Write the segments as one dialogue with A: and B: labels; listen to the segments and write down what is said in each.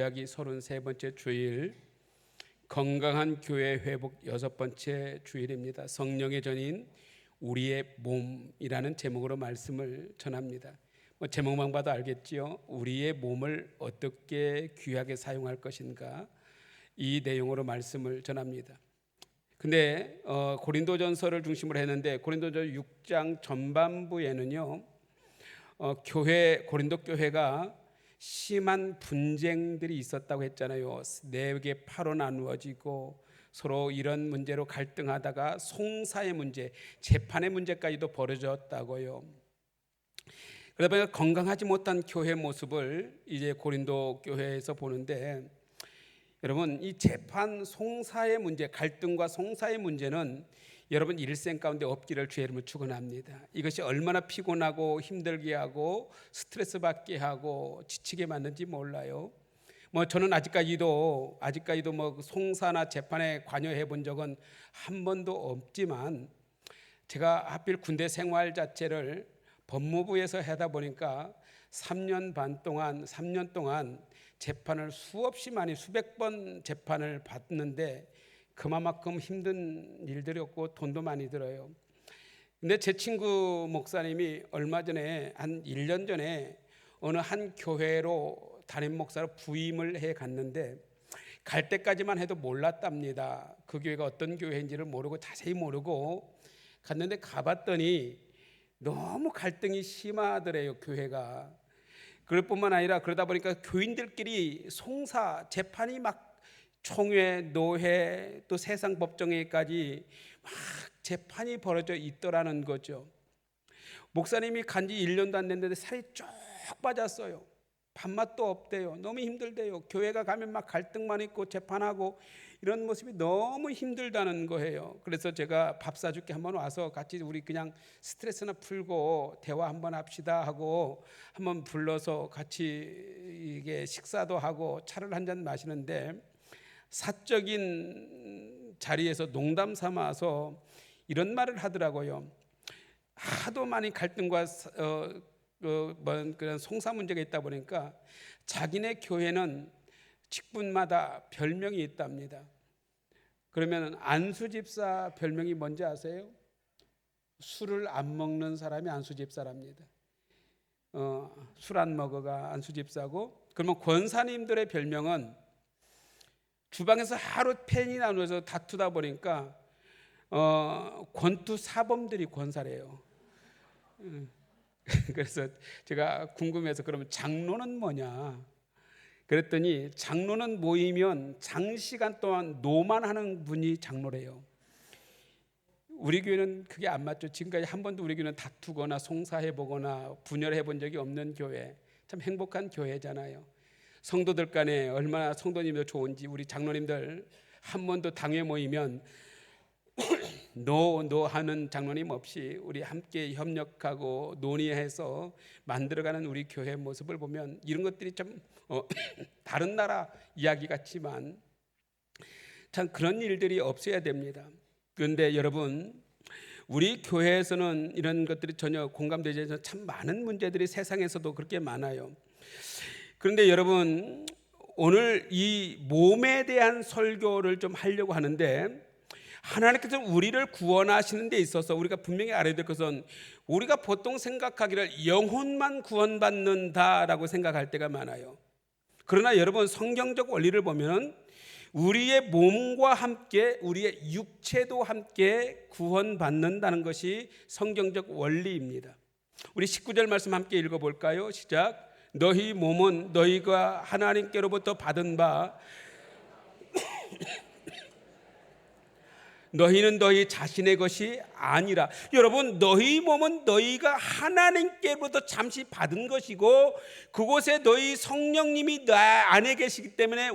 A: 이야기 33번째 주일, 건강한 교회 회복 6번째 주일입니다. 성령의 전인 우리의 몸이라는 제목으로 말씀을 전합니다. 제목만 봐도 알겠지요. 우리의 몸을 어떻게 귀하게 사용할 것인가, 이 내용으로 말씀을 전합니다. 근데 고린도전서를 중심으로 했는데 고린도전 6장 전반부에는요, 고린도 교회가 심한 분쟁들이 있었다고 했잖아요. 4개 파로 나누어지고 서로 이런 문제로 갈등하다가 송사의 문제, 재판의 문제까지도 벌어졌다고요. 그러다 보니까 건강하지 못한 교회 모습을 이제 고린도 교회에서 보는데, 여러분, 이 재판 송사의 문제, 갈등과 송사의 문제는 여러분 일생 가운데 없기를 주의 이름으로 축원합니다. 이것이 얼마나 피곤하고 힘들게 하고 스트레스 받게 하고 지치게 만든지 몰라요. 저는 아직까지도 송사나 재판에 관여해 본 적은 한 번도 없지만, 제가 하필 군대 생활 자체를 법무부에서 하다 보니까 3년 동안 재판을 수없이 많이 수백 번 재판을 받는데 그만큼 힘든 일들이었고 돈도 많이 들어요. 근데 제 친구 목사님이 얼마 전에 한 1년 전에 어느 한 교회로 담임 목사로 부임을 해 갔는데, 갈 때까지만 해도 몰랐답니다. 그 교회가 어떤 교회인지를 모르고 자세히 모르고 갔는데, 가봤더니 너무 갈등이 심하더래요, 교회가. 그럴 뿐만 아니라 그러다 보니까 교인들끼리 송사, 재판이 막 총회, 노회, 또 세상 법정회까지 막 재판이 벌어져 있더라는 거죠. 목사님이 간지 1년도 안 됐는데 살이 쭉 빠졌어요. 밥맛도 없대요. 너무 힘들대요. 교회가 가면 막 갈등만 있고 재판하고 이런 모습이 너무 힘들다는 거예요. 그래서 제가 밥 사줄게, 한번 와서 같이 우리 그냥 스트레스나 풀고 대화 한번 합시다 하고 한번 불러서 같이 이게 식사도 하고 차를 한 잔 마시는데, 사적인 자리에서 농담 삼아서 이런 말을 하더라고요. 하도 많이 갈등과 그런 송사 문제가 있다 보니까 자기네 교회는 직분마다 별명이 있답니다. 그러면 안수 집사 별명이 뭔지 아세요? 술을 안 먹는 사람이 안수 집사랍니다. 술 안 먹어가 안수 집사고, 그러면 권사님들의 별명은 주방에서 하루 팬이 나누어서 다투다 보니까 권투 사범들이 권사래요. 그래서 제가 궁금해서, 그러면 장로는 뭐냐 그랬더니, 장로는 모이면 장시간 동안 노만 하는 분이 장로래요. 우리 교회는 그게 안 맞죠. 지금까지 한 번도 우리 교회는 다투거나 송사해보거나 분열해본 적이 없는 교회, 참 행복한 교회잖아요. 성도들 간에 얼마나 성도님들 좋은지, 우리 장로님들 한 번도 당회 모이면 노 하는 장로님 없이 우리 함께 협력하고 논의해서 만들어가는 우리 교회 모습을 보면 이런 것들이 좀 다른 나라 이야기 같지만 참 그런 일들이 없어야 됩니다. 그런데 여러분, 우리 교회에서는 이런 것들이 전혀 공감되지 않아서 참 많은 문제들이 세상에서도 그렇게 많아요. 그런데 여러분, 오늘 이 몸에 대한 설교를 좀 하려고 하는데, 하나님께서 우리를 구원하시는 데 있어서 우리가 분명히 알아야 될 것은, 우리가 보통 생각하기를 영혼만 구원받는다라고 생각할 때가 많아요. 그러나 여러분, 성경적 원리를 보면 우리의 몸과 함께 우리의 육체도 함께 구원받는다는 것이 성경적 원리입니다. 우리 19절 말씀 함께 읽어볼까요? 시작. 너희 몸은 너희가 하나님께로부터 받은 바 너희는 너희 자신의 것이 아니라. 여러분, 너희 몸은 너희가 하나님께로부터 잠시 받은 것이고, 그곳에 너희 성령님이 나 안에 계시기 때문에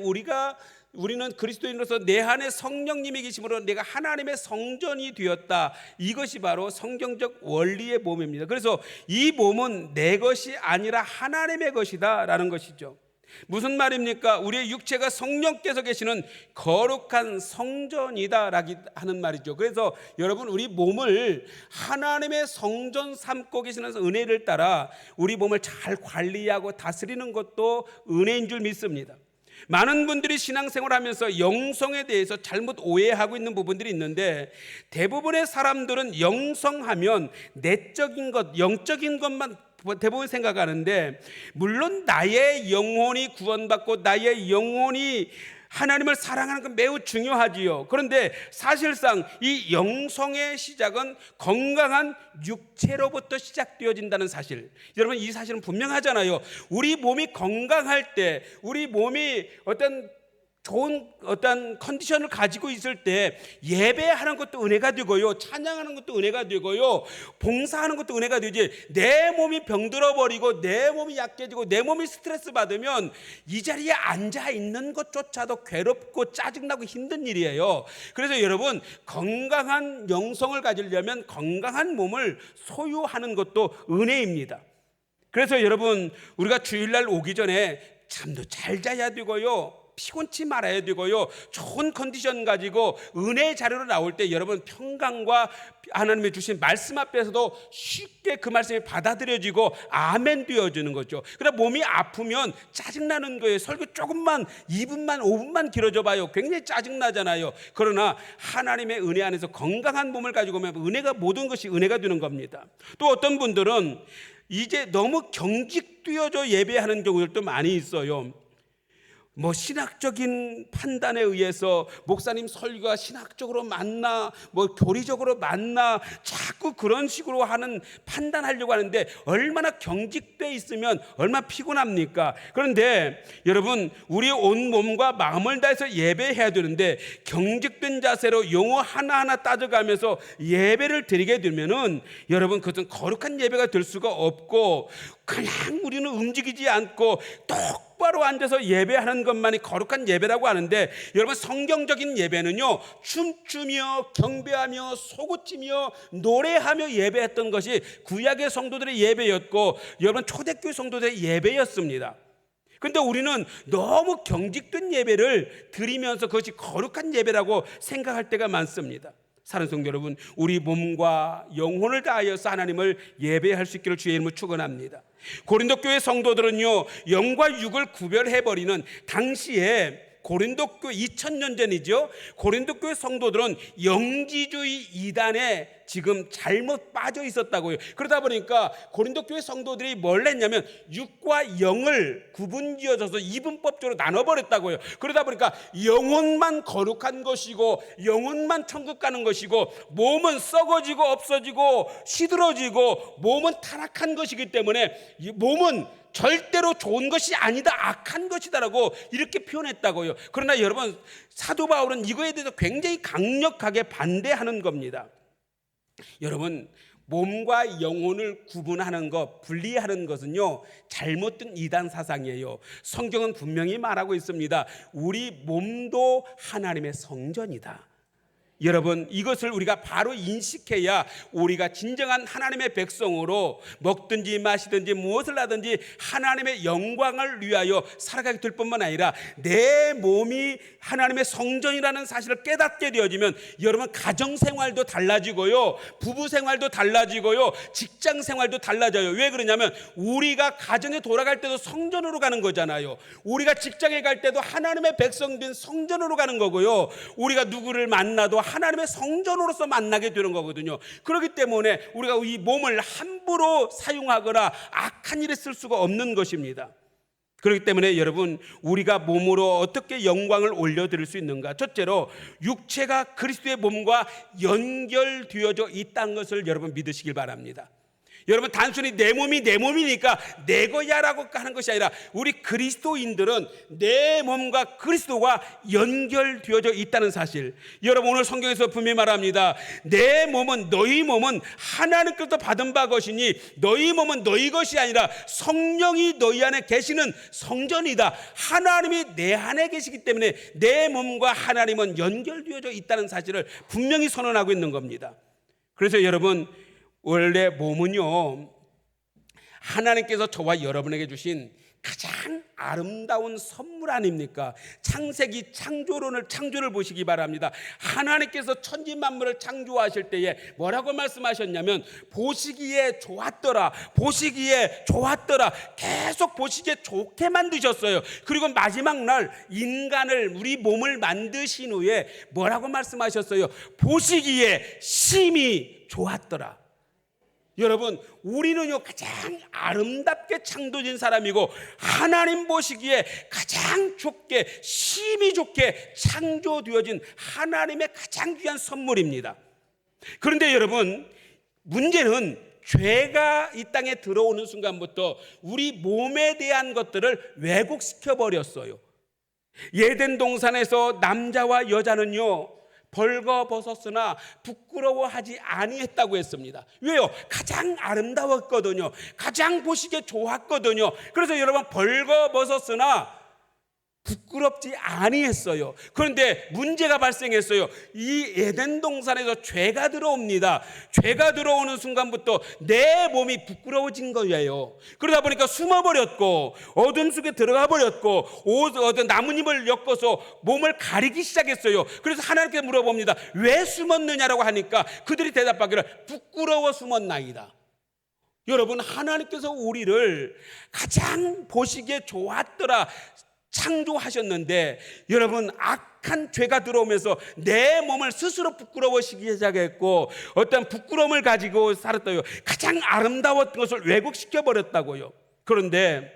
A: 우리는 그리스도인으로서 내 안에 성령님이 계심으로 내가 하나님의 성전이 되었다. 이것이 바로 성경적 원리의 몸입니다. 그래서 이 몸은 내 것이 아니라 하나님의 것이다 라는 것이죠. 무슨 말입니까? 우리의 육체가 성령께서 계시는 거룩한 성전이다 하는 말이죠. 그래서 여러분, 우리 몸을 하나님의 성전 삼고 계시는 은혜를 따라 우리 몸을 잘 관리하고 다스리는 것도 은혜인 줄 믿습니다. 많은 분들이 신앙생활하면서 영성에 대해서 잘못 오해하고 있는 부분들이 있는데, 대부분의 사람들은 영성하면 내적인 것, 영적인 것만 대부분 생각하는데, 물론 나의 영혼이 구원받고 나의 영혼이 하나님을 사랑하는 건 매우 중요하지요. 그런데 사실상 이 영성의 시작은 건강한 육체로부터 시작되어진다는 사실, 여러분 이 사실은 분명하잖아요. 우리 몸이 건강할 때, 우리 몸이 좋은 컨디션을 가지고 있을 때 예배하는 것도 은혜가 되고요, 찬양하는 것도 은혜가 되고요, 봉사하는 것도 은혜가 되지, 내 몸이 병들어 버리고 내 몸이 약해지고 내 몸이 스트레스 받으면 이 자리에 앉아 있는 것조차도 괴롭고 짜증나고 힘든 일이에요. 그래서 여러분, 건강한 영성을 가지려면 건강한 몸을 소유하는 것도 은혜입니다. 그래서 여러분, 우리가 주일날 오기 전에 잠도 잘 자야 되고요, 피곤치 말아야 되고요, 좋은 컨디션 가지고 은혜의 자료로 나올 때 여러분 평강과 하나님이 주신 말씀 앞에서도 쉽게 그 말씀이 받아들여지고 아멘 되어지는 거죠. 그러나 몸이 아프면 짜증나는 거예요. 설교 조금만 2분만 5분만 길어져 봐요, 굉장히 짜증나잖아요. 그러나 하나님의 은혜 안에서 건강한 몸을 가지고 오면 은혜가, 모든 것이 은혜가 되는 겁니다. 또 어떤 분들은 이제 너무 경직되어져 예배하는 경우들도 많이 있어요. 신학적인 판단에 의해서 목사님 설교가 신학적으로 맞나, 교리적으로 맞나, 자꾸 그런 식으로 판단하려고 하는데, 얼마나 경직돼 있으면 얼마나 피곤합니까? 그런데 여러분, 우리 온 몸과 마음을 다해서 예배해야 되는데, 경직된 자세로 용어 하나하나 따져가면서 예배를 드리게 되면은 여러분, 그것은 거룩한 예배가 될 수가 없고, 그냥 우리는 움직이지 않고 똑바로 앉아서 예배하는 것만이 거룩한 예배라고 하는데, 여러분 성경적인 예배는요, 춤추며 경배하며 솟구치며 노래하며 예배했던 것이 구약의 성도들의 예배였고, 여러분 초대교회 성도들의 예배였습니다. 그런데 우리는 너무 경직된 예배를 드리면서 그것이 거룩한 예배라고 생각할 때가 많습니다. 사랑하는 성도 여러분, 우리 몸과 영혼을 다하여서 하나님을 예배할 수 있기를 주의 이름으로 축원합니다. 고린도 교회 성도들은요, 영과 육을 구별해버리는, 당시에 고린도 교회 2000년 전이죠. 고린도 교회 성도들은 영지주의 이단에 지금 잘못 빠져 있었다고요. 그러다 보니까 고린도 교회 성도들이 뭘 했냐면 육과 영을 구분지어져서 이분법적으로 나눠버렸다고요. 그러다 보니까 영혼만 거룩한 것이고 영혼만 천국 가는 것이고, 몸은 썩어지고 없어지고 시들어지고 몸은 타락한 것이기 때문에 몸은 절대로 좋은 것이 아니다, 악한 것이다라고 이렇게 표현했다고요. 그러나 여러분, 사도 바울은 이거에 대해서 굉장히 강력하게 반대하는 겁니다. 여러분, 몸과 영혼을 구분하는 것, 분리하는 것은요, 잘못된 이단 사상이에요. 성경은 분명히 말하고 있습니다. 우리 몸도 하나님의 성전이다. 여러분, 이것을 우리가 바로 인식해야 우리가 진정한 하나님의 백성으로 먹든지 마시든지 무엇을 하든지 하나님의 영광을 위하여 살아가게 될 뿐만 아니라, 내 몸이 하나님의 성전이라는 사실을 깨닫게 되어지면 여러분, 가정생활도 달라지고요, 부부생활도 달라지고요, 직장생활도 달라져요. 왜 그러냐면 우리가 가정에 돌아갈 때도 성전으로 가는 거잖아요. 우리가 직장에 갈 때도 하나님의 백성된 성전으로 가는 거고요, 우리가 누구를 만나도 하나님의 성전으로서 만나게 되는 거거든요. 그렇기 때문에 우리가 이 몸을 함부로 사용하거나 악한 일에 쓸 수가 없는 것입니다. 그렇기 때문에 여러분, 우리가 몸으로 어떻게 영광을 올려드릴 수 있는가? 첫째로 육체가 그리스도의 몸과 연결되어져 있다는 것을 여러분 믿으시길 바랍니다. 여러분, 단순히 내 몸이 내 몸이니까 내 거야라고 하는 것이 아니라, 우리 그리스도인들은 내 몸과 그리스도가 연결되어져 있다는 사실, 여러분 오늘 성경에서 분명히 말합니다. 내 몸은, 너희 몸은 하나님께로부터 받은 바 것이니 너희 몸은 너희 것이 아니라 성령이 너희 안에 계시는 성전이다. 하나님이 내 안에 계시기 때문에 내 몸과 하나님은 연결되어져 있다는 사실을 분명히 선언하고 있는 겁니다. 그래서 여러분, 원래 몸은요, 하나님께서 저와 여러분에게 주신 가장 아름다운 선물 아닙니까? 창세기 창조를 보시기 바랍니다. 하나님께서 천지 만물을 창조하실 때에 뭐라고 말씀하셨냐면 보시기에 좋았더라, 보시기에 좋았더라, 계속 보시기에 좋게 만드셨어요. 그리고 마지막 날 인간을, 우리 몸을 만드신 후에 뭐라고 말씀하셨어요? 보시기에 심히 좋았더라. 여러분, 우리는요 가장 아름답게 창조된 사람이고 하나님 보시기에 가장 좋게, 심히 좋게 창조되어진 하나님의 가장 귀한 선물입니다. 그런데 여러분, 문제는 죄가 이 땅에 들어오는 순간부터 우리 몸에 대한 것들을 왜곡시켜 버렸어요. 에덴 동산에서 남자와 여자는요 벌거벗었으나 부끄러워하지 아니했다고 했습니다. 왜요? 가장 아름다웠거든요. 가장 보시기에 좋았거든요. 그래서 여러분, 벌거벗었으나 부끄럽지 아니했어요. 그런데 문제가 발생했어요. 이 에덴 동산에서 죄가 들어옵니다. 죄가 들어오는 순간부터 내 몸이 부끄러워진 거예요. 그러다 보니까 숨어버렸고 어둠 속에 들어가 버렸고 나뭇잎을 엮어서 몸을 가리기 시작했어요. 그래서 하나님께 물어봅니다. 왜 숨었느냐라고 하니까 그들이 대답하기를 부끄러워 숨었나이다. 여러분, 하나님께서 우리를 가장 보시기에 좋았더라 창조하셨는데, 여러분, 악한 죄가 들어오면서 내 몸을 스스로 부끄러워시기 시작했고 어떤 부끄러움을 가지고 살았다고요. 가장 아름다웠던 것을 왜곡시켜 버렸다고요. 그런데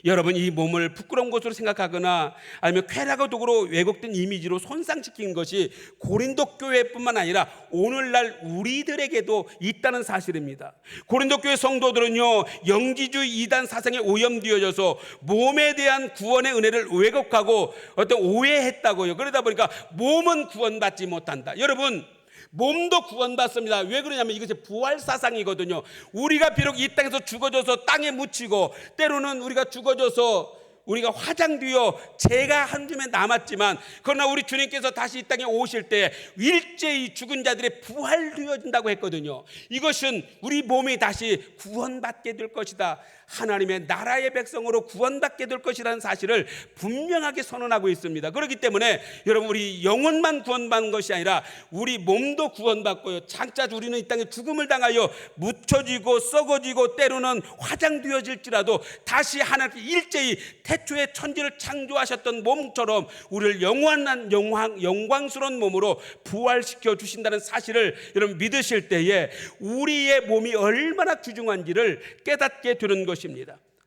A: 여러분, 이 몸을 부끄러운 것으로 생각하거나 아니면 쾌락의 도구로 왜곡된 이미지로 손상시킨 것이 고린도 교회뿐만 아니라 오늘날 우리들에게도 있다는 사실입니다. 고린도 교회 성도들은요 영지주의 이단 사상에 오염되어져서 몸에 대한 구원의 은혜를 왜곡하고 어떤 오해했다고요. 그러다 보니까 몸은 구원받지 못한다. 여러분, 몸도 구원받습니다. 왜 그러냐면 이것이 부활 사상이거든요. 우리가 비록 이 땅에서 죽어져서 땅에 묻히고 때로는 우리가 죽어져서 우리가 화장되어 죄가 한 줌에 남았지만, 그러나 우리 주님께서 다시 이 땅에 오실 때 일제히 죽은 자들이 부활되어진다고 했거든요. 이것은 우리 몸이 다시 구원받게 될 것이다, 하나님의 나라의 백성으로 구원받게 될 것이라는 사실을 분명하게 선언하고 있습니다. 그렇기 때문에 여러분, 우리 영혼만 구원받는 것이 아니라 우리 몸도 구원받고요, 장차 우리는 이 땅에 죽음을 당하여 묻혀지고 썩어지고 때로는 화장되어질지라도 다시 하나님께 일제히 태초에 천지를 창조하셨던 몸처럼 우리를 영원한 영광스러운 몸으로 부활시켜 주신다는 사실을 여러분 믿으실 때에 우리의 몸이 얼마나 귀중한지를 깨닫게 되는 것입니다.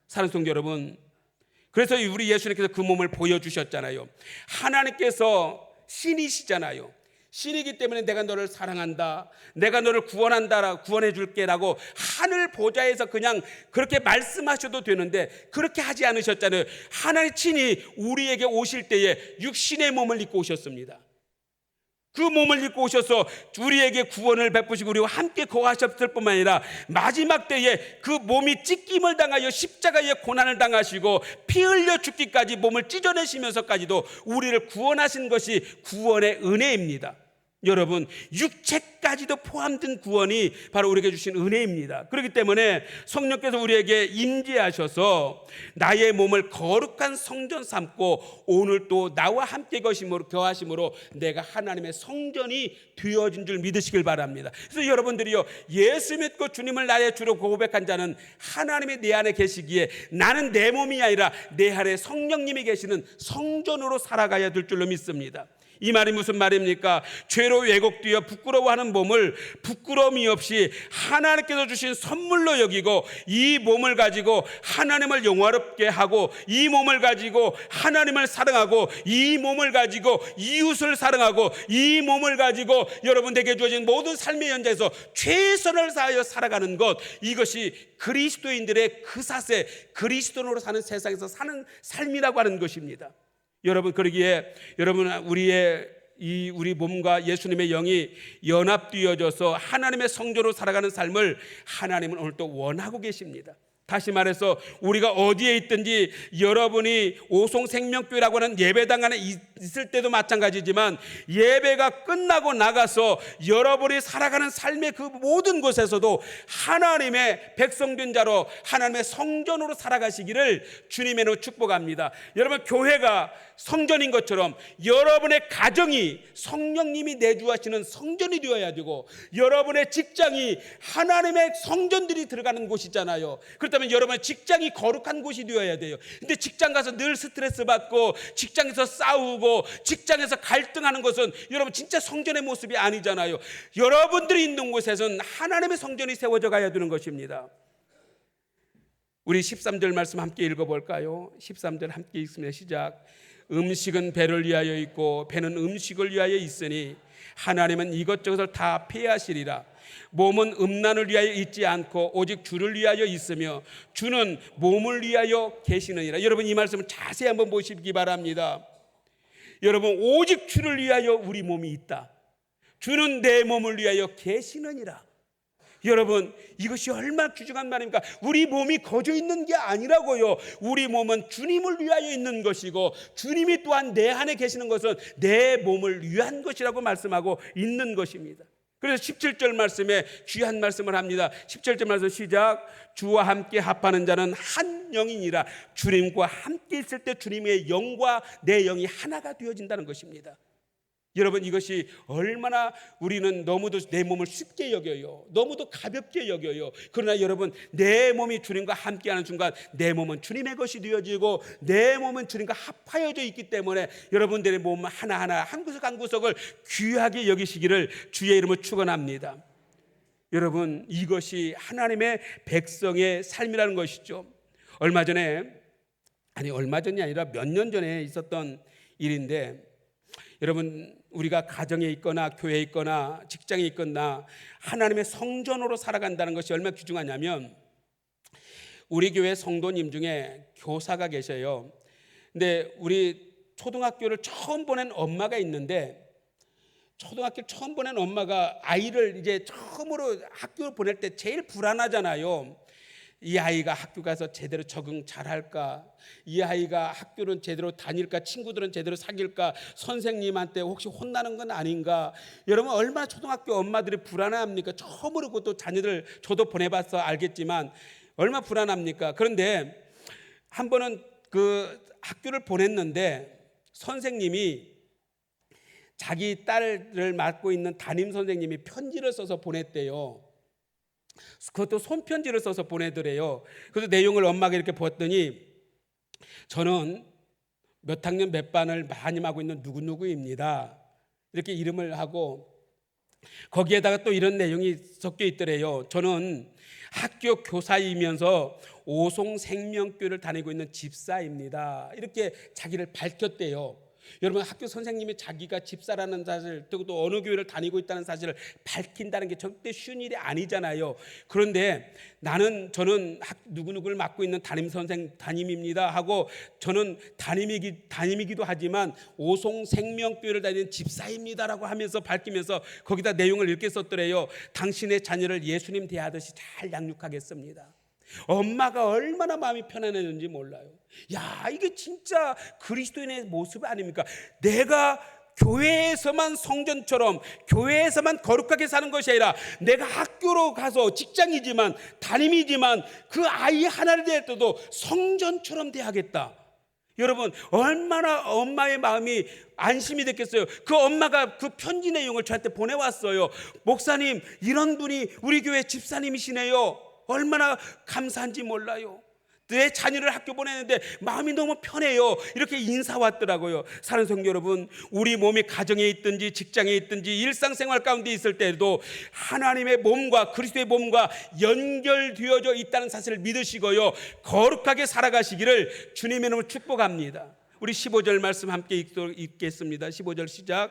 A: 사랑하는 성도 여러분, 그래서 우리 예수님께서 그 몸을 보여주셨잖아요. 하나님께서 신이시잖아요. 신이기 때문에 내가 너를 사랑한다, 내가 너를 구원해 줄게라고 하늘 보좌에서 그냥 그렇게 말씀하셔도 되는데 그렇게 하지 않으셨잖아요. 하나님 친히 우리에게 오실 때에 육신의 몸을 입고 오셨습니다. 그 몸을 입고 오셔서 우리에게 구원을 베푸시고 우리와 함께 거하셨을 뿐만 아니라 마지막 때에 그 몸이 찢김을 당하여 십자가의 고난을 당하시고 피 흘려 죽기까지 몸을 찢어내시면서까지도 우리를 구원하신 것이 구원의 은혜입니다. 여러분, 육체까지도 포함된 구원이 바로 우리에게 주신 은혜입니다. 그렇기 때문에 성령께서 우리에게 임재하셔서 나의 몸을 거룩한 성전 삼고 오늘 또 나와 함께 거하심으로 내가 하나님의 성전이 되어진 줄 믿으시길 바랍니다. 그래서 여러분들이요, 예수 믿고 주님을 나의 주로 고백한 자는 하나님이 내 안에 계시기에 나는 내 몸이 아니라 내 안에 성령님이 계시는 성전으로 살아가야 될 줄로 믿습니다. 이 말이 무슨 말입니까? 죄로 왜곡되어 부끄러워하는 몸을 부끄러움이 없이 하나님께서 주신 선물로 여기고 이 몸을 가지고 하나님을 영화롭게 하고 이 몸을 가지고 하나님을 사랑하고 이 몸을 가지고 이웃을 사랑하고 이 몸을 가지고 여러분에게 주어진 모든 삶의 현장에서 최선을 다하여 살아가는 것, 이것이 그리스도인들의 그 사세, 그리스도인으로 사는 세상에서 사는 삶이라고 하는 것입니다. 여러분, 그러기에 여러분, 우리 몸과 예수님의 영이 연합되어져서 하나님의 성전으로 살아가는 삶을 하나님은 오늘 또 원하고 계십니다. 다시 말해서 우리가 어디에 있든지, 여러분이 오송생명교회라고 하는 예배당 안에 있을 때도 마찬가지지만 예배가 끝나고 나가서 여러분이 살아가는 삶의 그 모든 곳에서도 하나님의 백성된 자로, 하나님의 성전으로 살아가시기를 주님의 이름으로 축복합니다. 여러분, 교회가 성전인 것처럼 여러분의 가정이 성령님이 내주하시는 성전이 되어야 되고, 여러분의 직장이 하나님의 성전들이 들어가는 곳이잖아요. 그렇다면 여러분의 직장이 거룩한 곳이 되어야 돼요. 근데 직장 가서 늘 스트레스 받고, 직장에서 싸우고, 직장에서 갈등하는 것은 여러분 진짜 성전의 모습이 아니잖아요. 여러분들이 있는 곳에서는 하나님의 성전이 세워져 가야 되는 것입니다. 우리 13절 말씀 함께 읽어볼까요? 13절 함께 읽습니다. 시작. 음식은 배를 위하여 있고 배는 음식을 위하여 있으니 하나님은 이것저것을 다 폐하시리라. 몸은 음란을 위하여 있지 않고 오직 주를 위하여 있으며 주는 몸을 위하여 계시느니라. 여러분, 이 말씀을 자세히 한번 보시기 바랍니다. 여러분, 오직 주를 위하여 우리 몸이 있다. 주는 내 몸을 위하여 계시느니라. 여러분, 이것이 얼마나 귀중한 말입니까? 우리 몸이 거저 있는 게 아니라고요. 우리 몸은 주님을 위하여 있는 것이고, 주님이 또한 내 안에 계시는 것은 내 몸을 위한 것이라고 말씀하고 있는 것입니다. 그래서 17절 말씀에 귀한 말씀을 합니다. 17절 말씀 시작. 주와 함께 합하는 자는 한 영이니라. 주님과 함께 있을 때 주님의 영과 내 영이 하나가 되어진다는 것입니다. 여러분, 이것이 얼마나 우리는 너무도 내 몸을 쉽게 여겨요. 너무도 가볍게 여겨요. 그러나 여러분, 내 몸이 주님과 함께하는 순간 내 몸은 주님의 것이 되어지고 내 몸은 주님과 합하여져 있기 때문에 여러분들의 몸 하나하나 한 구석 한 구석을 귀하게 여기시기를 주의 이름으로 축원합니다. 여러분, 이것이 하나님의 백성의 삶이라는 것이죠. 얼마 전이 아니라 몇 년 전에 있었던 일인데, 여러분, 우리가 가정에 있거나 교회에 있거나 직장에 있거나 하나님의 성전으로 살아간다는 것이 얼마나 귀중하냐면, 우리 교회 성도님 중에 교사가 계셔요. 근데 우리 초등학교를 처음 보낸 엄마가 있는데, 초등학교 처음 보낸 엄마가 아이를 이제 처음으로 학교를 보낼 때 제일 불안하잖아요. 이 아이가 학교 가서 제대로 적응 잘할까? 이 아이가 학교는 제대로 다닐까? 친구들은 제대로 사귈까? 선생님한테 혹시 혼나는 건 아닌가? 여러분, 얼마나 초등학교 엄마들이 불안합니까? 처음으로 그것도 자녀들, 저도 보내봐서 알겠지만 얼마나 불안합니까? 그런데 한 번은 그 학교를 보냈는데 선생님이 자기 딸을 맡고 있는 담임 선생님이 편지를 써서 보냈대요. 그것도 손편지를 써서 보내더래요. 그래서 내용을 엄마가 이렇게 보았더니, 저는 몇 학년 몇 반을 담임하고 있는 누구누구입니다. 이렇게 이름을 하고 거기에다가 또 이런 내용이 섞여 있더래요. 저는 학교 교사이면서 오송생명교회를 다니고 있는 집사입니다. 이렇게 자기를 밝혔대요. 여러분, 학교 선생님이 자기가 집사라는 사실, 또 어느 교회를 다니고 있다는 사실을 밝힌다는 게 절대 쉬운 일이 아니잖아요. 그런데 저는 누구누구를 맡고 있는 담임입니다 하고, 저는 담임이기도 하지만 오송생명교회를 다니는 집사입니다라고 하면서 밝히면서 거기다 내용을 이렇게 썼더래요. 당신의 자녀를 예수님 대하듯이 잘 양육하겠습니다. 엄마가 얼마나 마음이 편안했는지 몰라요. 야, 이게 진짜 그리스도인의 모습 아닙니까? 내가 교회에서만 성전처럼, 교회에서만 거룩하게 사는 것이 아니라 내가 학교로 가서 직장이지만 담임이지만 그 아이 하나를 대할 때도 성전처럼 대하겠다. 여러분, 얼마나 엄마의 마음이 안심이 됐겠어요. 그 엄마가 그 편지 내용을 저한테 보내왔어요. 목사님, 이런 분이 우리 교회 집사님이시네요. 얼마나 감사한지 몰라요. 내 자녀를 학교 보내는데 마음이 너무 편해요. 이렇게 인사 왔더라고요. 사랑하는 성도 여러분, 우리 몸이 가정에 있든지 직장에 있든지 일상생활 가운데 있을 때도 하나님의 몸과 그리스도의 몸과 연결되어져 있다는 사실을 믿으시고요, 거룩하게 살아가시기를 주님의 이름으로 축복합니다. 우리 15절 말씀 함께 읽겠습니다. 15절 시작.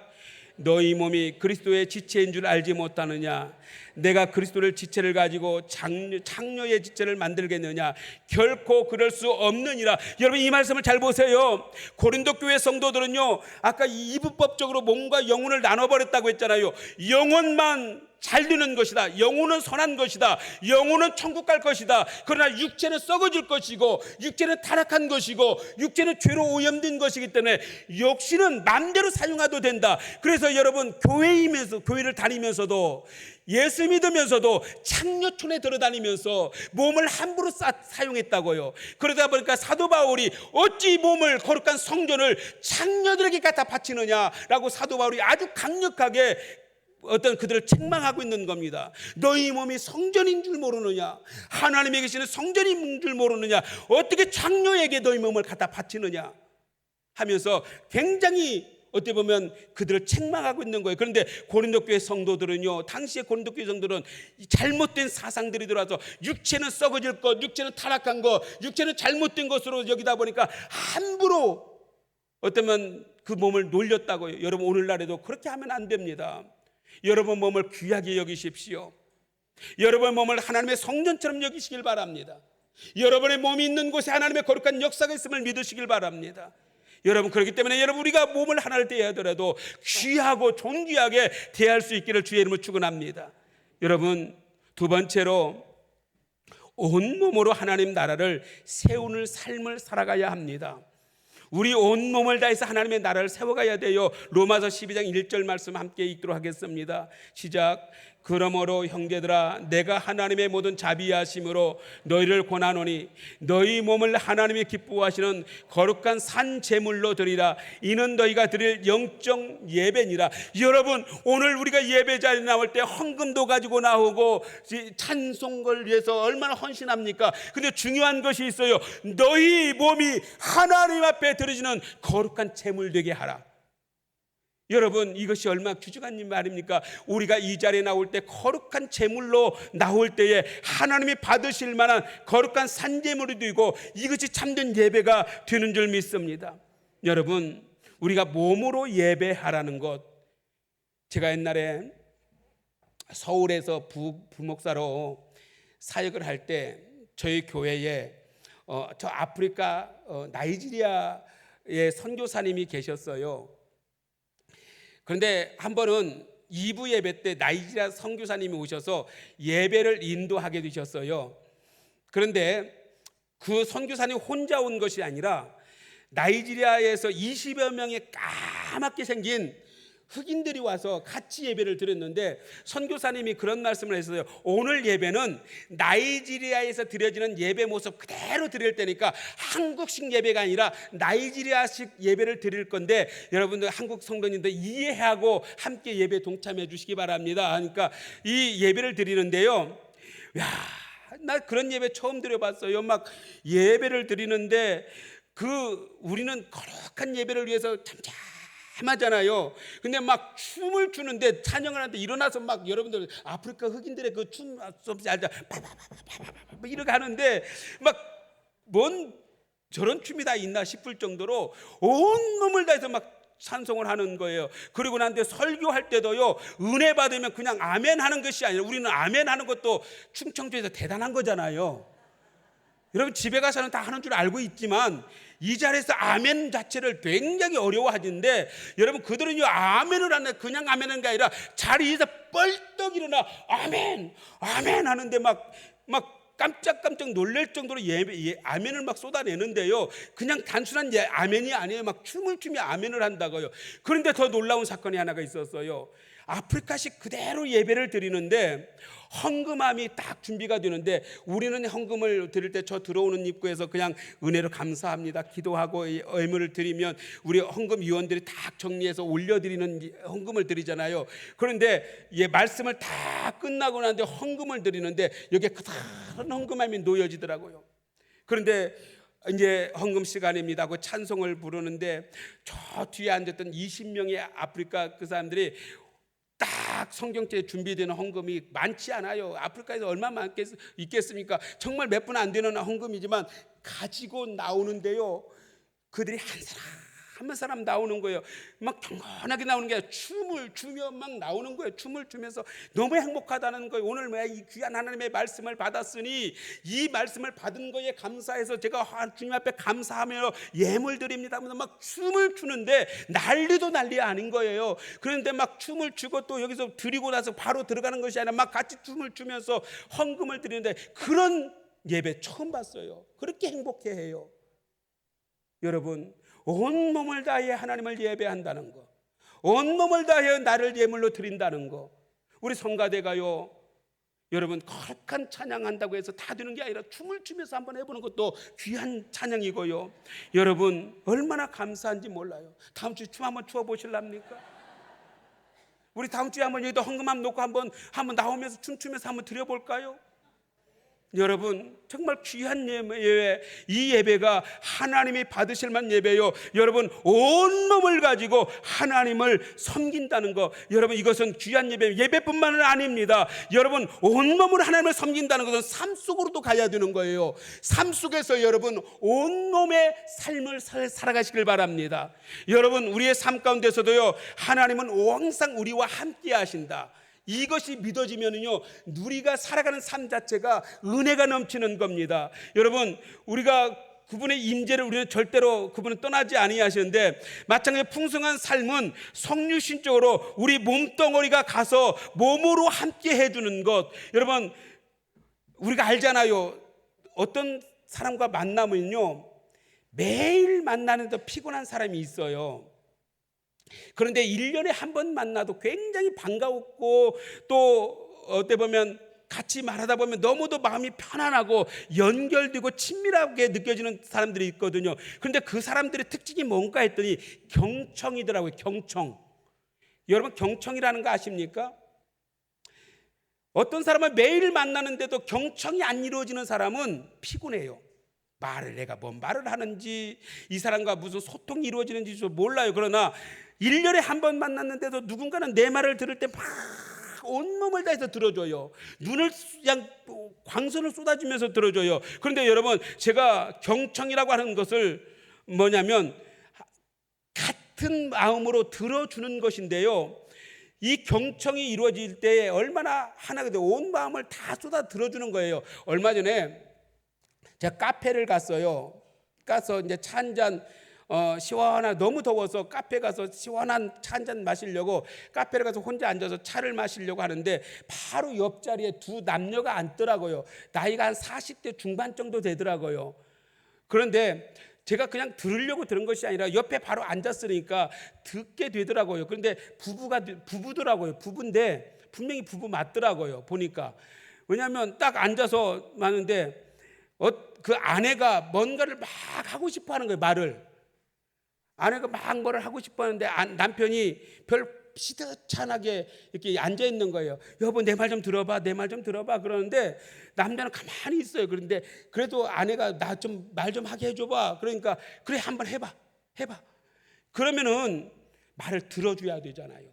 A: 너희 몸이 그리스도의 지체인 줄 알지 못하느냐? 내가 그리스도를 지체를 가지고 창녀의 지체를 만들겠느냐? 결코 그럴 수 없느니라. 여러분, 이 말씀을 잘 보세요. 고린도 교회 성도들은요, 아까 이분법적으로 몸과 영혼을 나눠버렸다고 했잖아요. 영혼만 잘 되는 것이다. 영혼은 선한 것이다. 영혼은 천국 갈 것이다. 그러나 육체는 썩어질 것이고, 육체는 타락한 것이고, 육체는 죄로 오염된 것이기 때문에 육신은 마음대로 사용해도 된다. 그래서 여러분, 교회를 다니면서도, 예수 믿으면서도 창녀촌에 들어다니면서 몸을 함부로 사용했다고요. 그러다 보니까 사도 바울이 어찌 몸을, 거룩한 성전을 창녀들에게 갖다 바치느냐라고 사도 바울이 아주 강력하게 그들을 책망하고 있는 겁니다. 너희 몸이 성전인 줄 모르느냐? 하나님에 계시는 성전인 줄 모르느냐? 어떻게 창녀에게 너희 몸을 갖다 바치느냐? 하면서 굉장히 어떻게 보면 그들을 책망하고 있는 거예요. 그런데 고린도 교회 성도들은요, 당시에 고린도 교회 성도들은 잘못된 사상들이 들어와서 육체는 썩어질 것, 육체는 타락한 것, 육체는 잘못된 것으로 여기다 보니까 함부로 어쩌면 그 몸을 놀렸다고요. 여러분, 오늘날에도 그렇게 하면 안 됩니다. 여러분 몸을 귀하게 여기십시오. 여러분 몸을 하나님의 성전처럼 여기시길 바랍니다. 여러분의 몸이 있는 곳에 하나님의 거룩한 역사가 있음을 믿으시길 바랍니다. 여러분, 그렇기 때문에 여러분, 우리가 몸을 하나를 대하더라도 귀하고 존귀하게 대할 수 있기를 주의 이름으로 축원합니다. 여러분, 두 번째로 온몸으로 하나님 나라를 세우는 삶을 살아가야 합니다. 우리 온몸을 다해서 하나님의 나라를 세워가야 돼요. 로마서 12장 1절 말씀 함께 읽도록 하겠습니다. 시작. 그러므로 형제들아, 내가 하나님의 모든 자비하심으로 너희를 권하노니 너희 몸을 하나님이 기뻐하시는 거룩한 산 제물로 드리라. 이는 너희가 드릴 영적 예배니라. 여러분, 오늘 우리가 예배 자리에 나올 때 헌금도 가지고 나오고 찬송을 위해서 얼마나 헌신합니까? 근데 중요한 것이 있어요. 너희 몸이 하나님 앞에 드려지는 거룩한 제물 되게 하라. 여러분, 이것이 얼마나 귀중한 말입니까? 우리가 이 자리에 나올 때 거룩한 제물로 나올 때에 하나님이 받으실 만한 거룩한 산제물이 되고 이것이 참된 예배가 되는 줄 믿습니다. 여러분, 우리가 몸으로 예배하라는 것, 제가 옛날에 서울에서 부목사로 사역을 할 때 저희 교회에 저 아프리카 나이지리아의 선교사님이 계셨어요. 그런데 한 번은 2부 예배 때 나이지리아 선교사님이 오셔서 예배를 인도하게 되셨어요. 그런데 그 선교사님 혼자 온 것이 아니라 나이지리아에서 20여 명의 까맣게 생긴 흑인들이 와서 같이 예배를 드렸는데 선교사님이 그런 말씀을 했어요. 오늘 예배는 나이지리아에서 드려지는 예배 모습 그대로 드릴 때니까 한국식 예배가 아니라 나이지리아식 예배를 드릴 건데 여러분들 한국 성도님들 이해하고 함께 예배 동참해 주시기 바랍니다. 그러니까 이 예배를 드리는데요, 나 그런 예배 처음 드려봤어요. 막 예배를 드리는데 우리는 거룩한 예배를 위해서 하잖아요. 근데 막 춤을 추는데 찬양을 하는데 일어나서 막 여러분들 아프리카 흑인들의 그 춤 알죠? 이렇게 하는데 막 뭔 저런 춤이 다 있나 싶을 정도로 온 몸을 다해서 막 찬송을 하는 거예요. 그리고 난데 설교할 때도요, 은혜 받으면 그냥 아멘 하는 것이 아니라 우리는 아멘 하는 것도 충청도에서 대단한 거잖아요. 여러분, 집에 가서는 다 하는 줄 알고 있지만 이 자리에서 아멘 자체를 굉장히 어려워하는데 여러분, 그들은요 아멘을 하는데 그냥 아멘은 게 아니라 자리에서 뻘떡 일어나 아멘 아멘 하는데 막 깜짝 놀랄 정도로 아멘을 막 쏟아내는데요, 그냥 단순한 아멘이 아니에요. 막 춤을 추며 아멘을 한다고요. 그런데 더 놀라운 사건이 하나가 있었어요. 아프리카식 그대로 예배를 드리는데 헌금함이 딱 준비가 되는데 우리는 헌금을 드릴 때 저 들어오는 입구에서 그냥 은혜로 감사합니다 기도하고 예물을 드리면 우리 헌금위원들이 딱 정리해서 올려드리는 헌금을 드리잖아요. 그런데 말씀을 다 끝나고 나는데 헌금을 드리는데 여기에 크다란 헌금함이 놓여지더라고요. 그런데 이제 헌금 시간입니다 하고 찬송을 부르는데 저 뒤에 앉았던 20명의 아프리카 그 사람들이 딱 성경책에 준비되는 헌금이 많지 않아요. 아프리카에서 얼마나 있겠습니까? 정말 몇 분 안 되는 헌금이지만 가지고 나오는데요, 그들이 한 사람 한 사람 나오는 거예요. 막 경건하게 나오는 게 아니라 춤을 추며 막 나오는 거예요. 춤을 추면서 너무 행복하다는 거예요. 오늘 왜 이 귀한 하나님의 말씀을 받았으니 이 말씀을 받은 거에 감사해서 제가 주님 앞에 감사하며 예물 드립니다 하면서 막 춤을 추는데 난리도 난리 아닌 거예요. 그런데 막 춤을 추고 또 여기서 드리고 나서 바로 들어가는 것이 아니라 막 같이 춤을 추면서 헌금을 드리는데, 그런 예배 처음 봤어요. 그렇게 행복해해요. 여러분, 온 몸을 다해 하나님을 예배한다는 거, 온 몸을 다해 나를 예물로 드린다는 거. 우리 성가대가요, 여러분 거룩한 찬양한다고 해서 다 되는 게 아니라 춤을 추면서 한번 해보는 것도 귀한 찬양이고요. 여러분 얼마나 감사한지 몰라요. 다음 주에 춤 한번 추어 보실랍니까? 우리 다음 주에 한번 여기다 헌금 한번 놓고 한번 나오면서 춤추면서 한번 드려볼까요? 여러분 정말 귀한 예배, 이 예배가 하나님이 받으실 만한 예배요. 여러분 온 몸을 가지고 하나님을 섬긴다는 거, 여러분 이것은 귀한 예배뿐만은 아닙니다. 여러분 온 몸으로 하나님을 섬긴다는 것은 삶 속으로도 가야 되는 거예요. 삶 속에서 여러분 온 몸의 삶을 살아가시길 바랍니다. 여러분 우리의 삶 가운데서도요, 하나님은 항상 우리와 함께 하신다. 이것이 믿어지면은요, 우리가 살아가는 삶 자체가 은혜가 넘치는 겁니다. 여러분 우리가 그분의 임재를 우리는 절대로 그분은 떠나지 아니하시는데, 마찬가지로 풍성한 삶은 성육신적으로 우리 몸덩어리가 가서 몸으로 함께 해주는 것. 여러분 우리가 알잖아요. 어떤 사람과 만나면요, 매일 만나는데 피곤한 사람이 있어요. 그런데 1년에 한 번 만나도 굉장히 반가웠고, 또 어때 보면 같이 말하다 보면 너무도 마음이 편안하고 연결되고 친밀하게 느껴지는 사람들이 있거든요. 그런데 그 사람들의 특징이 뭔가 했더니 경청이더라고요. 경청. 여러분 경청이라는 거 아십니까? 어떤 사람은 매일 만나는데도 경청이 안 이루어지는 사람은 피곤해요. 내가 뭔 말을 하는지, 이 사람과 무슨 소통이 이루어지는지 좀 몰라요. 그러나 1년에 한 번 만났는데도 누군가는 내 말을 들을 때 막 온몸을 다해서 들어줘요. 눈을 그냥 광선을 쏟아지면서 들어줘요. 그런데 여러분 제가 경청이라고 하는 것을 뭐냐면 같은 마음으로 들어주는 것인데요, 이 경청이 이루어질 때 얼마나 하나가 돼요. 온 마음을 다 쏟아 들어주는 거예요. 얼마 전에 제가 카페를 갔어요. 가서 이제 차 한잔 시원한, 너무 더워서 카페 가서 시원한 차 한잔 마시려고 카페를 가서 혼자 앉아서 차를 마시려고 하는데 바로 옆자리에 두 남녀가 앉더라고요. 나이가 한 40대 중반 정도 되더라고요. 그런데 제가 그냥 들으려고 들은 것이 아니라 옆에 바로 앉았으니까 듣게 되더라고요. 그런데 부부더라고요. 부부인데 분명히 부부 맞더라고요. 보니까. 왜냐하면 딱 앉아서 마는데 그 아내가 뭔가를 막 하고 싶어 하는 거예요. 말을. 아내가 막 뭐를 하고 싶어 하는데 남편이 별 시듯찮하게 이렇게 앉아 있는 거예요. 여보 내 말 좀 들어봐, 내 말 좀 들어봐. 그러는데 남자는 가만히 있어요. 그런데 그래도 아내가 나 좀 말 좀 하게 해줘봐. 그러니까 그래 한번 해봐. 그러면은 말을 들어줘야 되잖아요.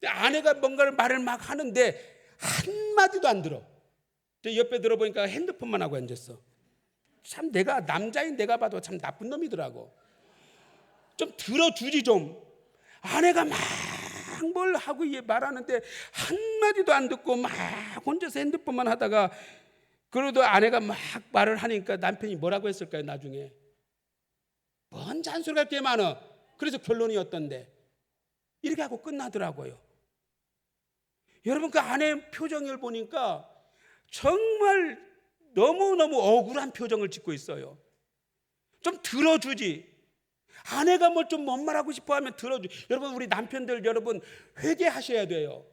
A: 아내가 뭔가를 말을 막 하는데 한마디도 안 들어. 옆에 들어보니까 핸드폰만 하고 앉았어. 참 내가 남자인 내가 봐도 참 나쁜 놈이더라고. 좀 들어주지 좀. 아내가 막 뭘 하고 말하는데 한마디도 안 듣고 막 혼자서 핸드폰만 하다가, 그래도 아내가 막 말을 하니까 남편이 뭐라고 했을까요? 나중에 뭔 잔소리가 꽤 많아. 그래서 결론이 어떤데 이렇게 하고 끝나더라고요. 여러분 그 아내 표정을 보니까 정말 너무너무 억울한 표정을 짓고 있어요. 좀 들어주지. 아내가 뭘 좀 뭔 말하고 싶어 하면 들어주. 여러분 우리 남편들 여러분 회개하셔야 돼요.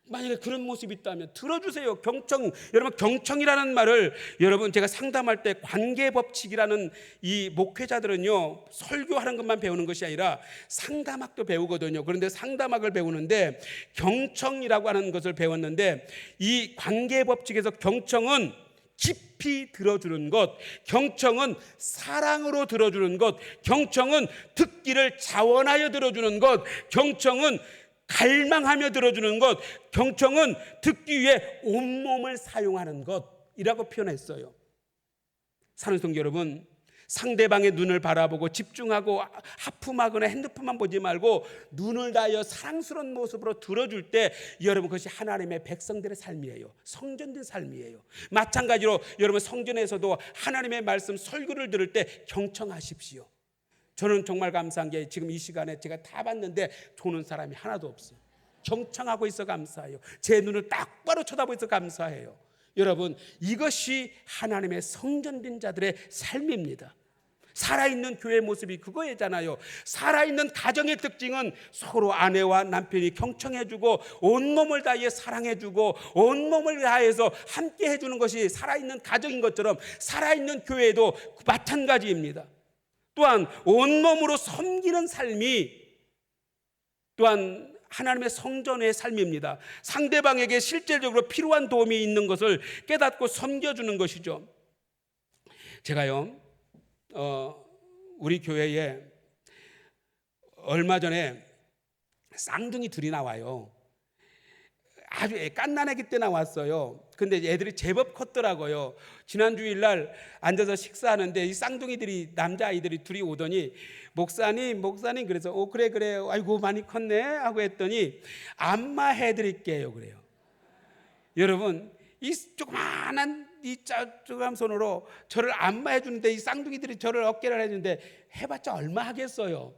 A: 만약에 그런 모습이 있다면 들어주세요. 경청. 여러분 경청이라는 말을 여러분 제가 상담할 때 관계법칙이라는 이 목회자들은요 설교하는 것만 배우는 것이 아니라 상담학도 배우거든요. 그런데 상담학을 배우는데 경청이라고 하는 것을 배웠는데, 이 관계법칙에서 경청은 깊이 들어주는 것, 경청은 사랑으로 들어주는 것, 경청은 듣기를 자원하여 들어주는 것, 경청은 갈망하며 들어주는 것, 경청은 듣기 위해 온몸을 사용하는 것이라고 표현했어요. 사랑하는 성도 여러분, 상대방의 눈을 바라보고 집중하고 하품하거나 핸드폰만 보지 말고 눈을 다하여 사랑스러운 모습으로 들어줄 때 여러분 그것이 하나님의 백성들의 삶이에요. 성전된 삶이에요. 마찬가지로 여러분 성전에서도 하나님의 말씀 설교를 들을 때 경청하십시오. 저는 정말 감사한 게 지금 이 시간에 제가 다 봤는데 조는 사람이 하나도 없어요. 경청하고 있어 감사해요. 제 눈을 똑바로 쳐다보고 있어 감사해요. 여러분 이것이 하나님의 성전된 자들의 삶입니다. 살아있는 교회의 모습이 그거잖아요. 살아있는 가정의 특징은 서로 아내와 남편이 경청해주고 온몸을 다해 사랑해주고 온몸을 다해서 함께 해주는 것이 살아있는 가정인 것처럼 살아있는 교회도 마찬가지입니다. 또한 온몸으로 섬기는 삶이 또한 하나님의 성전의 삶입니다. 상대방에게 실질적으로 필요한 도움이 있는 것을 깨닫고 섬겨주는 것이죠. 제가요 우리 교회에 얼마 전에 쌍둥이 둘이 나와요. 아주 갓난아기 때 나왔어요. 근데 애들이 제법 컸더라고요. 지난 주일날 앉아서 식사하는데 이 쌍둥이들이 남자아이들이 둘이 오더니 목사님 그래서 그래 아이고 많이 컸네 하고 했더니 안마 해드릴게요 그래요. 여러분 이 조그만한 이 쪼그란 손으로 저를 안마해 주는데 이 쌍둥이들이 저를 어깨를 해주는데 해봤자 얼마 하겠어요.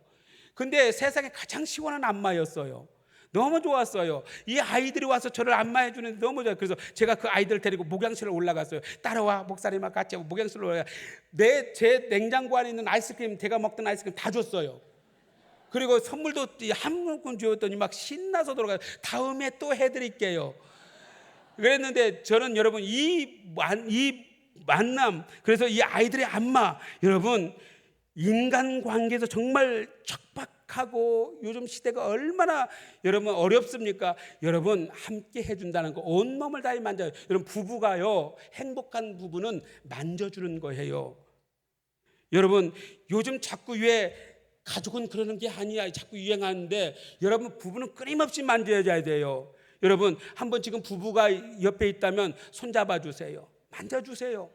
A: 근데 세상에 가장 시원한 안마였어요. 너무 좋았어요. 이 아이들이 와서 저를 안마해 주는데 너무 좋아요. 그래서 제가 그 아이들 데리고 목양실을 올라갔어요. 따라와 목사님과 같이 목양실로 올라가. 제 냉장고 안에 있는 아이스크림 제가 먹던 아이스크림 다 줬어요. 그리고 선물도 한 묶음 주었더니 막 신나서 돌아가요. 다음에 또 해드릴게요. 그랬는데 저는 여러분 이 만남 그래서 이 아이들의 안마 여러분 인간관계에서 정말 척박하고 요즘 시대가 얼마나 여러분 어렵습니까? 여러분 함께 해준다는 거 온몸을 다해 만져요. 여러분 부부가요 행복한 부부는 만져주는 거예요. 여러분 요즘 자꾸 왜 가족은 그러는 게 아니야 자꾸 유행하는데 여러분 부부는 끊임없이 만져야 돼요. 여러분 한번 지금 부부가 옆에 있다면 손잡아 주세요. 만져주세요.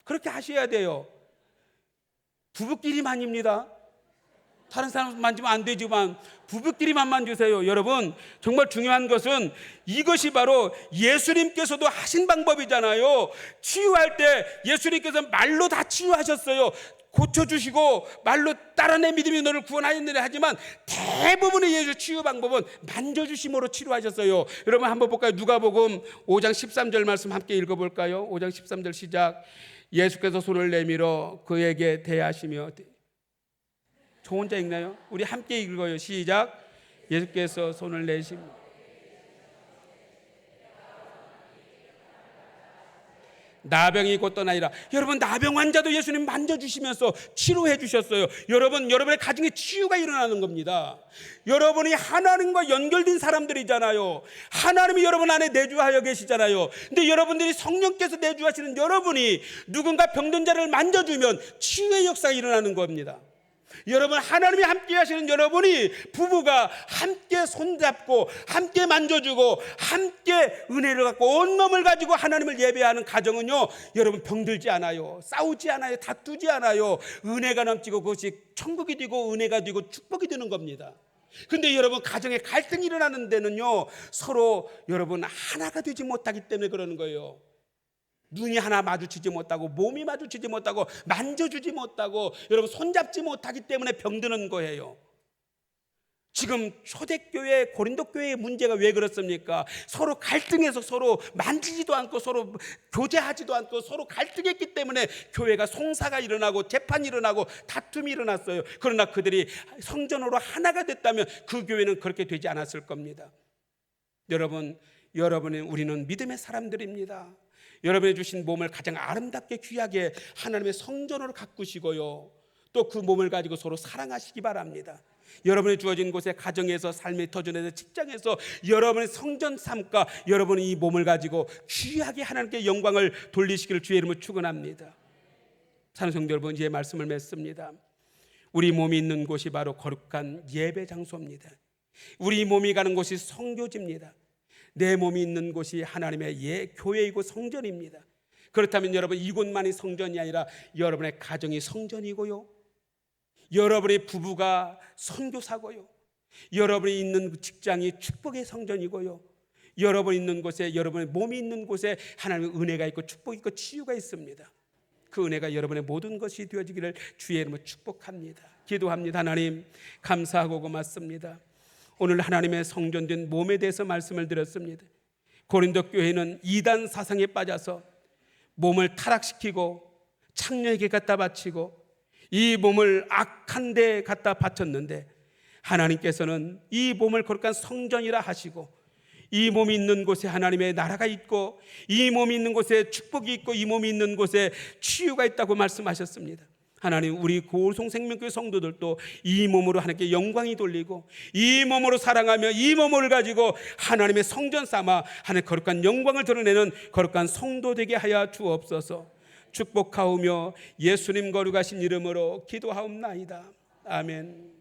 A: 그렇게 하셔야 돼요. 부부끼리만입니다. 다른 사람 만지면 안 되지만 부부끼리만 만주세요. 여러분 정말 중요한 것은 이것이 바로 예수님께서도 하신 방법이잖아요. 치유할 때 예수님께서 말로 다 치유하셨어요. 고쳐주시고 말로 따라 내 믿음이 너를 구원하였느냐 하지만 대부분의 예수 치유 방법은 만져주심으로 치료하셨어요. 여러분 한번 볼까요? 누가복음 5장 13절 말씀 함께 읽어볼까요? 5장 13절 시작. 예수께서 손을 내밀어 그에게 대하시며 저 혼자 읽나요? 우리 함께 읽어요. 시작. 예수께서 손을 내시며 나병이 곧 떠나니라. 여러분 나병 환자도 예수님 만져주시면서 치료해 주셨어요. 여러분의 가정에 치유가 일어나는 겁니다. 여러분이 하나님과 연결된 사람들이잖아요. 하나님이 여러분 안에 내주하여 계시잖아요. 근데 여러분들이 성령께서 내주하시는 여러분이 누군가 병든 자를 만져주면 치유의 역사가 일어나는 겁니다. 여러분 하나님이 함께 하시는 여러분이 부부가 함께 손잡고 함께 만져주고 함께 은혜를 갖고 온몸을 가지고 하나님을 예배하는 가정은요 여러분 병들지 않아요. 싸우지 않아요. 다투지 않아요. 은혜가 넘치고 그것이 천국이 되고 은혜가 되고 축복이 되는 겁니다. 근데 여러분 가정에 갈등이 일어나는 데는요 서로 여러분 하나가 되지 못하기 때문에 그러는 거예요. 눈이 하나 마주치지 못하고 몸이 마주치지 못하고 만져주지 못하고 여러분 손잡지 못하기 때문에 병드는 거예요. 지금 초대교회 고린도교회의 문제가 왜 그렇습니까? 서로 갈등해서 서로 만지지도 않고 서로 교제하지도 않고 서로 갈등했기 때문에 교회가 송사가 일어나고 재판이 일어나고 다툼이 일어났어요. 그러나 그들이 성전으로 하나가 됐다면 그 교회는 그렇게 되지 않았을 겁니다. 우리는 믿음의 사람들입니다. 여러분이 주신 몸을 가장 아름답게 귀하게 하나님의 성전으로 가꾸시고요 또 그 몸을 가지고 서로 사랑하시기 바랍니다. 여러분이 주어진 곳에 가정에서 삶의 터전에서 직장에서 여러분의 성전 삼가 여러분이 이 몸을 가지고 귀하게 하나님께 영광을 돌리시기를 주의 이름으로 축원합니다. 사랑하는 성도 여러분 이제 말씀을 맺습니다. 우리 몸이 있는 곳이 바로 거룩한 예배 장소입니다. 우리 몸이 가는 곳이 성교지입니다. 내 몸이 있는 곳이 하나님의 교회이고 성전입니다. 그렇다면 여러분, 이곳만이 성전이 아니라 여러분의 가정이 성전이고요, 여러분의 부부가 선교사고요, 여러분이 있는 직장이 축복의 성전이고요, 여러분이 있는 곳에, 여러분의 몸이 있는 곳에 하나님의 은혜가 있고 축복이 있고 치유가 있습니다. 그 은혜가 여러분의 모든 것이 되어지기를 주의 이름으로 축복합니다. 기도합니다. 하나님, 감사하고 고맙습니다. 오늘 하나님의 성전된 몸에 대해서 말씀을 드렸습니다. 고린도 교회는 이단 사상에 빠져서 몸을 타락시키고 창녀에게 갖다 바치고 이 몸을 악한 데 갖다 바쳤는데, 하나님께서는 이 몸을 거룩한 성전이라 하시고, 이 몸이 있는 곳에 하나님의 나라가 있고, 이 몸이 있는 곳에 축복이 있고, 이 몸이 있는 곳에 치유가 있다고 말씀하셨습니다. 하나님, 우리 고울송 생명교회 성도들도 이 몸으로 하나님께 영광이 돌리고, 이 몸으로 사랑하며 이 몸을 가지고 하나님의 성전 삼아 하나님의 거룩한 영광을 드러내는 거룩한 성도 되게 하여 주옵소서. 축복하오며 예수님 거룩하신 이름으로 기도하옵나이다. 아멘.